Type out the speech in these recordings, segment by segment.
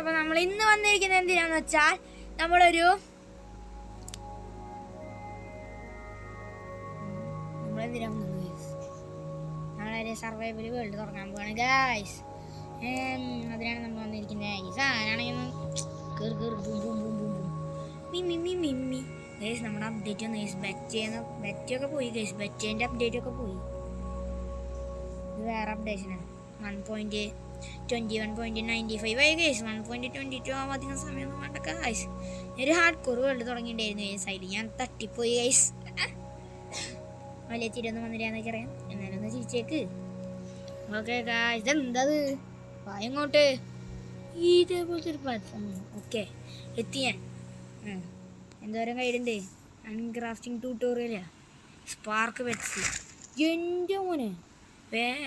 അപ്പോൾ നമ്മൾ ഇന്ന് വന്നിരിക്കുന്നത് എന്തിനാന്ന് വെച്ചാൽ നമ്മളൊരു നമ്മളൊരു സർവൈവൽ വേൾഡ് തുടങ്ങാൻ പോവാണ് ഗായ്സ്. അതിനാണ് നമ്മൾ വന്നിരിക്കുന്നത്. ഈ സാധനമാണെങ്കിൽ ഗൈസ് നമ്മുടെ അപ്ഡേറ്റ് ഒന്ന് ഗൈസ് ബെറ്റൊക്കെ പോയി ഗൈസ്. ബെറ്റിൻ്റെ അപ്ഡേറ്റ് ഒക്കെ പോയി. ഇത് വേറെ അപ്ഡേഷനാണ്. 1.21.95 ആയി ഗൈസ്. 1.22 ആവാൻ അധികം സമയമൊന്നും വേണ്ട ഗൈസ്. ഒരു ഹാർഡ് കോർ വേൾഡ് തുടങ്ങിയിട്ടുണ്ടായിരുന്നു ഗൈസ്. അതിൽ ഞാൻ തട്ടിപ്പോയി ഗൈസ്. വലിയ ചിരിയൊന്നും വന്നില്ല എന്നൊക്കെ അറിയാം. എന്നാലും ഒന്ന് ചിരിച്ചേക്ക്. ഓക്കെ ഗൈസ്, ഇതെന്തത് വായങ്ങോട്ട് ഇതേപോലത്തെ ഒരു പ്ലാറ്റ്ഫോം. ഓക്കെ എത്തി ഞാൻ. എന്തോരം കയ്യിലുണ്ട്. അൺക്രാഫ്റ്റിംഗ് ട്യൂട്ടോറിയലാ. Spark pets. എൻ്റെ മോനെ പെറ്റ്സ്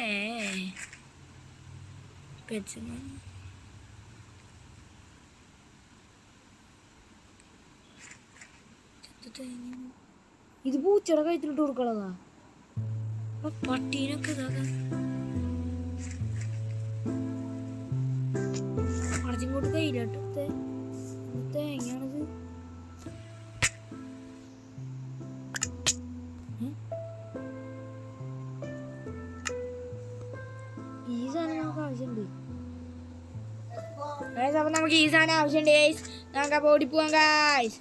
ഇത് പൂച്ചയുടെ കഴുത്തിലിട്ട് കൊടുക്കളതാ. പട്ടീനൊക്കെ അടച്ചിങ്ങോട്ട് കയ്യിലോട്ട് തേങ്ങയാണത്. ഈ സാധനം നമുക്ക് ആവശ്യമുണ്ട്. അപ്പൊ നമുക്ക് ഈ സാധനം ആവശ്യമുണ്ട് ഗൈസ്. നമുക്ക് അപ്പോൾ ഓടിപ്പോവാം ഗൈസ്.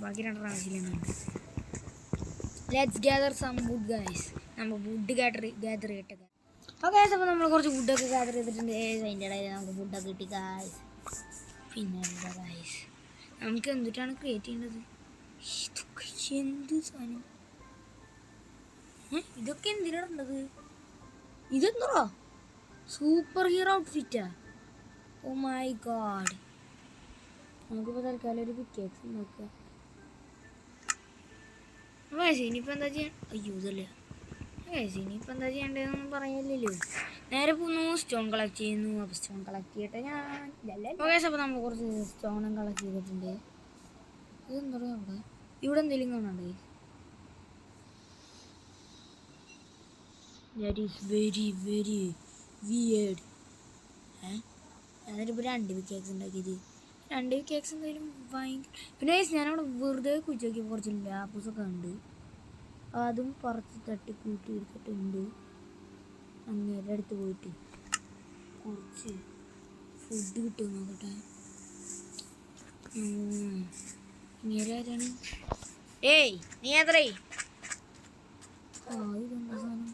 ബാക്കി രണ്ടെണ്ണം ആവശ്യമില്ല. Let's gather some wood guys. നമ്മൾ വുഡ് ഗ്യാദർ ചെയ്തിട്ട് ഓക്കെ. അപ്പോൾ നമ്മൾ കുറച്ച് വുഡൊക്കെ ഗ്യാദർ ചെയ്തിട്ടുണ്ട്. അതിൻ്റെ ഇടയിൽ നമുക്ക് വുഡൊക്കെ കിട്ടി ഗൈസ്. പിന്നെ എന്താ ഗൈസ്, നമുക്ക് എന്തിട്ടാണ് ക്രിയേറ്റ് ചെയ്യേണ്ടത്? എന്ത് സാധനം ഇതൊക്കെ എന്തിനാണുള്ളത്? ഇതെന്തോ സൂപ്പർ ഹീറോ ഔട്ട്ഫിറ്റാ. Oh my God. നമുക്കിപ്പോൾ തൽക്കാലം ഒരു പിക്കേക്സ് നോക്കാം. ഇനിയിപ്പോൾ എന്താ ചെയ്യാൻ? അയ്യോ ഇതല്ലേ ഇനിയിപ്പോൾ എന്താ ചെയ്യേണ്ടതെന്നൊന്നും പറയില്ലല്ലോ. നേരെ പോകുന്നു, സ്റ്റോൺ കളക്ട് ചെയ്യുന്നു. അപ്പോൾ സ്റ്റോൺ കളക്ട് ചെയ്യട്ടെ ഞാൻ. ഓക്കെ, അപ്പോൾ നമ്മൾ കുറച്ച് സ്റ്റോണും കളക്ട് ചെയ്തിട്ടുണ്ട്. ഇതെന്താ അവിടെ ഇവിടെ എന്തെങ്കിലും കാണാണ്ടേ? That is very very weird. ഞാനിപ്പോൾ 2 പിക്കേക്സ് ഉണ്ടാക്കിയത്. 2 പിക്കേക്സ് എന്തായാലും പിന്നെ ഞാനവിടെ വെറുതെ കുഴിച്ച് നോക്കിയപ്പോൾ കുറച്ച് ലാപ്പൂസൊക്കെ ഉണ്ട്. അതും കുറച്ച് തട്ടി കൂട്ടി എടുത്തിട്ടുണ്ട്. അങ്ങേരുടെ അടുത്ത് പോയിട്ട് കുറച്ച് ഫുഡ് കിട്ടും നോക്കട്ടെ. ഇങ്ങനെ ആരാണ്? ഏയ് നീ എത്രേ? ഇതെന്താ സാധനം?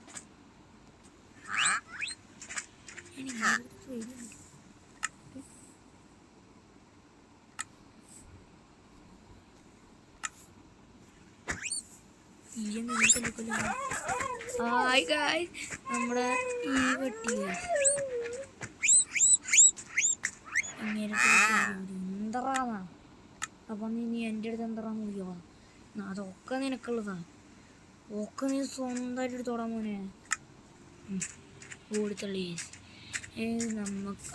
നമ്മുടെ ഈ വെട്ടി എന്തറാന്നാ. അപ്പം നീ എൻ്റെ അടുത്ത് എന്തറാന്ന് വിളിക്കുക? അതൊക്കെ നിനക്കുള്ളതാ. ഒക്കെ നീ സ്വന്തമായിട്ട് എടുത്തോടാൻ മോനെ. ഓടിത്തള്ളി നമുക്ക്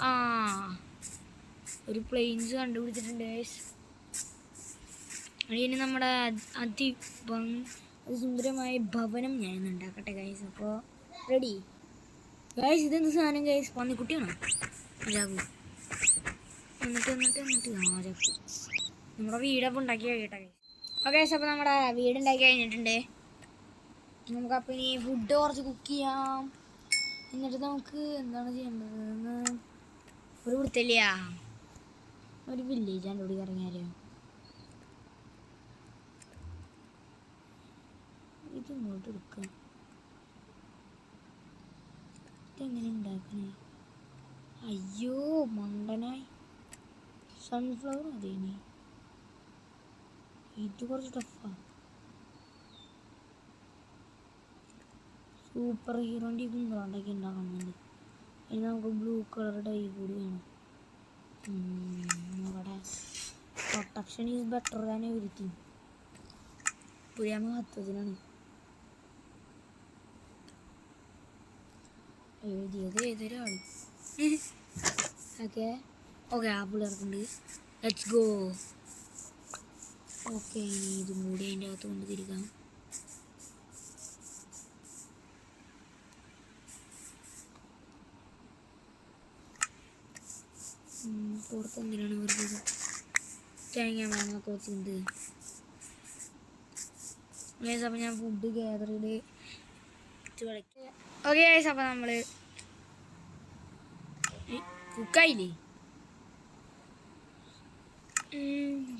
ഒരു പ്ലെയിൻസ് കണ്ടുപിടിച്ചിട്ടുണ്ട്. ഇനി നമ്മുടെ അതിസുന്ദരമായ ഭവനം ഞാൻ ഇന്ന് ഉണ്ടാക്കട്ടെ ഗൈസ്. അപ്പോൾ റെഡി ഗൈസ്. ഇതെന്ത് സാധനം ഗൈസ്? പന്നിക്കുട്ടിയാണോ? രാഘു എന്നിട്ട് രാജു നമ്മുടെ വീടപ്പം ഉണ്ടാക്കി കഴിയട്ടെ ഗൈസ്. ഓക്കെ, അപ്പോൾ നമ്മുടെ വീടുണ്ടാക്കി കഴിഞ്ഞിട്ടുണ്ട്. നമുക്കപ്പോൾ ഇനി ഫുഡ് കുറച്ച് കുക്ക് ചെയ്യാം. എന്നിട്ട് നമുക്ക് എന്താണ് ചെയ്യേണ്ടതെന്ന് ഒരു വൃത്തില്ല ഒരു വില്ലേജ് കണ്ടുപിടി ഇറങ്ങിയാലോ. ഇത് ഇങ്ങോട്ട് എടുക്കാം. ഇതെങ്ങനെ ഉണ്ടാക്കണേ? അയ്യോ മണ്ടനായി. സൺഫ്ലവർ മതി. ഇനി ഇത് കുറച്ച് ടഫാ. സൂപ്പർ ഹീറോൻ്റെ ഈ കുന്തോണ്ടൊക്കെ ഉണ്ടാക്കുന്നുണ്ട്. ഇനി നമുക്ക് ബ്ലൂ കളർ ഡൈ കൂടി വേണം. അവിടെ protection is better than everything. പുതിയ മഹത്വത്തിനാണ് എഴുതിയത് ഏതൊരാൾ. ഓക്കെ ആപ്പിൾ ഇറക്കുന്നുണ്ട്. Let's go. ഓക്കെ, ഇനി ഇതും കൂടി അതിൻ്റെ അകത്ത് കൊണ്ട് തിരിക്കാം. പുറത്ത് എന്തിനാണ് വെറുതെ തേങ്ങ മാങ്ങൊക്കെ വെച്ചിട്ടുണ്ട് ഗൈസ്. അപ്പോൾ ഞാൻ ഫുഡ് ഗ്യാദർ ചെയ്ത് ഓക്കെ ഗൈസ്. അപ്പോൾ നമ്മൾ കുക്കായില്ലേ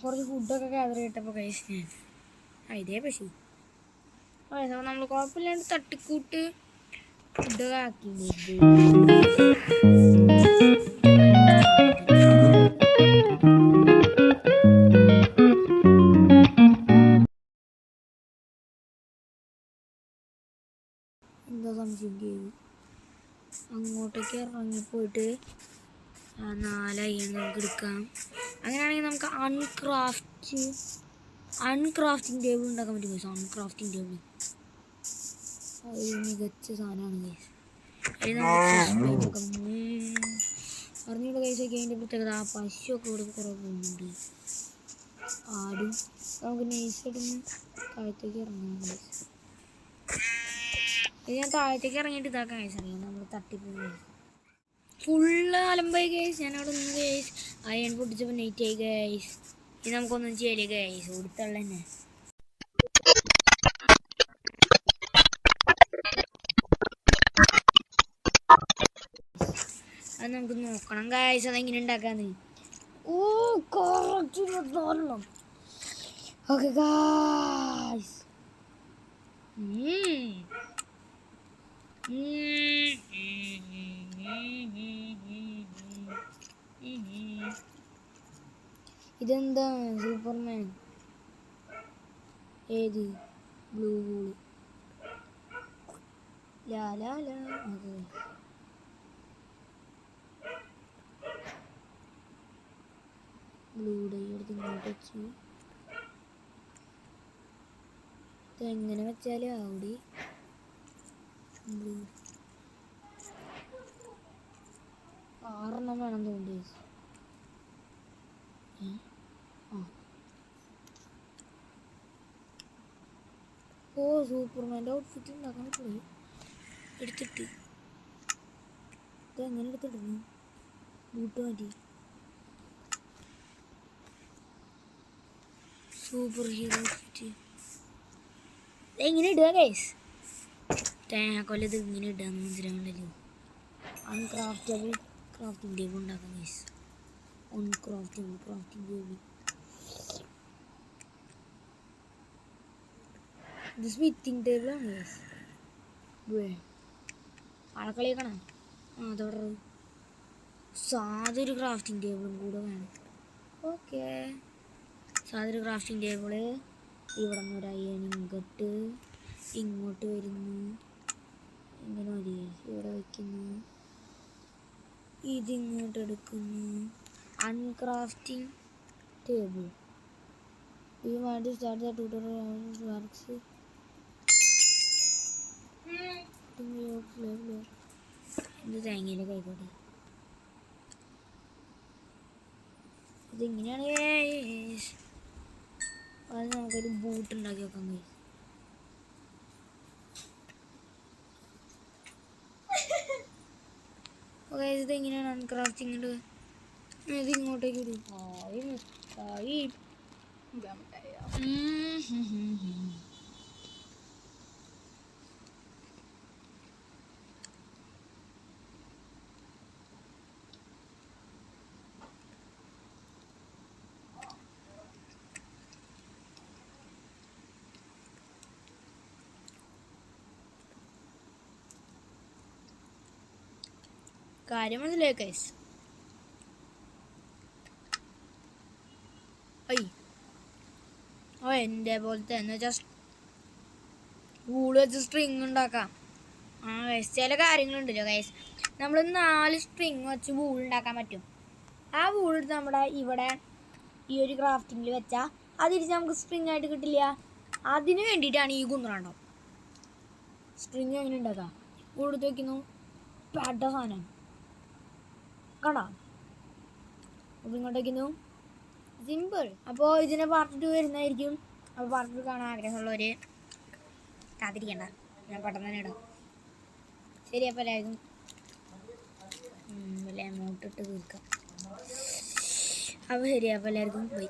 കുറച്ച് ഫുഡൊക്കെ ഗ്യാദർ ചെയ്തിട്ടപ്പോൾ ഗൈസ് ഞാൻ ഇതേ പക്ഷേ ഗൈസ്. അപ്പോൾ നമ്മൾ കുഴപ്പമില്ലാണ്ട് തട്ടിക്കൂട്ട് ഫുഡൊക്കെ ആക്കിയിട്ടുണ്ട്. എന്താ സംശയം ചെയ്തു അങ്ങോട്ടേക്ക് ഇറങ്ങിപ്പോയിട്ട് 4 അയ്യാണ് നമുക്ക് എടുക്കാം. അങ്ങനെയാണെങ്കിൽ നമുക്ക് അൺക്രാഫ്റ്റിംഗ് ടേബിൾ ഉണ്ടാക്കാൻ പറ്റും ഗൈസ്. അൺക്രാഫ്റ്റിംഗ് ടേബിൾ അത് മികച്ച സാധനമാണ് ഗൈസ്. അതിൽ നമുക്ക് അറിഞ്ഞൂടെ ഗൈസ്. ഒക്കെ അതിൻ്റെ പ്രത്യേകത പശുവൊക്കെ ഇവിടെ കുറേ പോകുന്നുണ്ട്. ആടും നമുക്ക് നൈസായിട്ടൊന്ന് താഴത്തേക്ക് ഇറങ്ങാം ഗൈസ്. ഇത് ഞാൻ താഴത്തേക്ക് ഇറങ്ങിയിട്ട് ഇതാക്കാൻ ഗൈസ്. അറിയാം നമ്മൾ തട്ടിപ്പോയി ഫുള്ള് അലമ്പായി ഗൈസ്. ഞാനവിടെ നിന്ന് ഗൈസ് അയൺ പൊട്ടിച്ചപ്പോൾ നെറ്റ് ആയി ഗൈസ്. ഇത് നമുക്കൊന്നും ചെയ്യല്ലേ ഗൈസ്. ഓടിത്തള്ള തന്നെ അത് നമുക്ക് നോക്കണം ഗൈസ് അതെങ്ങനെ ഉണ്ടാക്കാന്ന്. Okay guys. ഇതെന്താ സൂപ്പർമാൻ ഏത് ബ്ലൂ ഹോള് ലാ അതെ ബ്ലൂ ഡേ എടുത്ത് ഇങ്ങോട്ട് വെച്ച് ഇതെങ്ങനെ വെച്ചാലും അവിടെ ബ്ലൂ 6 വേണം തോന്നി. ഓ സൂപ്പർമാൻ്റെ ഔട്ട്ഫിറ്റ് ഉണ്ടാക്കാൻ പോയി എടുത്തിട്ട് ഇതെങ്ങനെ എടുത്തിടുന്നു ബൂട്ട് മാറ്റി സൂപ്പർ ഹീറോ ഔട്ട്ഫിറ്റ് എങ്ങനെ ഇടുക ഗൈസ്. തേങ്ങാക്കൊല്ലത് ഇങ്ങനെ ഇടാന്ന് മനസ്സിലാവണ്ടല്ലോ. അൺക്രാഫ്റ്റബിൾ ക്രാഫ്റ്റിംഗ് ടേബിൾ ഉണ്ടാക്കാം ഗൈസ്. അൺക്രാഫ്റ്റബിൾ ക്രാഫ്റ്റിംഗ് ടേബിൾ ഇത് സ്മിത്തിങ് ടേബിളാണ് ഗൈസ്. ആളക്കളിയാക്കണ അതോടെ സാധൊരു ക്രാഫ്റ്റിംഗ് ടേബിളും കൂടെ വേണം. ഓക്കെ സാധൊരു ക്രാഫ്റ്റിംഗ് ടേബിള് ഇവിടെ നിന്ന് ഒരു അയണിങ് കട്ട് ഇങ്ങോട്ട് വരുന്നു. ഇങ്ങനെ മതി ഇവിടെ വയ്ക്കുന്നു. ഇതിങ്ങോട്ട് എടുക്കുന്നു. അൺക്രാഫ്റ്റിംഗ് ടേബിൾ ഈ വേണ്ടി സ്റ്റാർട്ട് ദ ട്യൂട്ടോറിയൽ വർക്ക്സ് ഇത് തേങ്ങയിലൊക്കെ ആയിക്കോട്ടെ. ഇതിങ്ങനെയാണ് അത് നമുക്കൊരു ബൂട്ട് ഉണ്ടാക്കി വെക്കാൻ കഴിയും. ഓക്കെ ഇത് എങ്ങനെയാണ് അൺക്രാഫ്റ്റിംഗ് ഇത് ഇങ്ങോട്ടേക്ക് ഒരു മിഠായി കാര്യം മനസ്സിലായി ഗൈസ്. എൻ്റെ പോലത്തെ എന്ന് വെച്ചാൽ വൂള് വെച്ച് സ്ട്രിങ് ഉണ്ടാക്കാം. ഗൈസ് ചില കാര്യങ്ങളുണ്ടല്ലോ ഗൈസ്. നമ്മൾ 4 സ്ട്രിങ് വെച്ച് വൂൾ ഉണ്ടാക്കാൻ പറ്റും. ആ വൂൾ നമ്മുടെ ഇവിടെ ഈ ഒരു ക്രാഫ്റ്റിങ്ങിൽ വെച്ചാൽ അതിരിച്ച് നമുക്ക് സ്ട്രിങ് ആയിട്ട് കിട്ടില്ല. അതിന് വേണ്ടിയിട്ടാണ് ഈ കുന്ത്രാണ്ടം. സ്ട്രിങ് എങ്ങനെ ഉണ്ടാക്കാം? വൂൾ എടുത്ത് വയ്ക്കുന്നു, പാട്ട സാധനം കണ്ടോ, ഇങ്ങോട്ട് വയ്ക്കുന്നു, സിമ്പിൾ. അപ്പോൾ ഇതിനെ പാർട്ട് 2 വരുന്നതായിരിക്കും. അപ്പോൾ പാർട്ട് 2 കാണാൻ ആഗ്രഹമുള്ളവർ കാത്തിരിക്കണ്ട, ഞാൻ പെട്ടെന്ന് തന്നെ ഇടാം. ശരി അപ്പോൾ എല്ലാവർക്കും വല്ല എമൗണ്ട് ഇട്ട് തീർക്കാം. അപ്പോൾ ശരി, അപ്പോൾ എല്ലാവർക്കും ബൈ.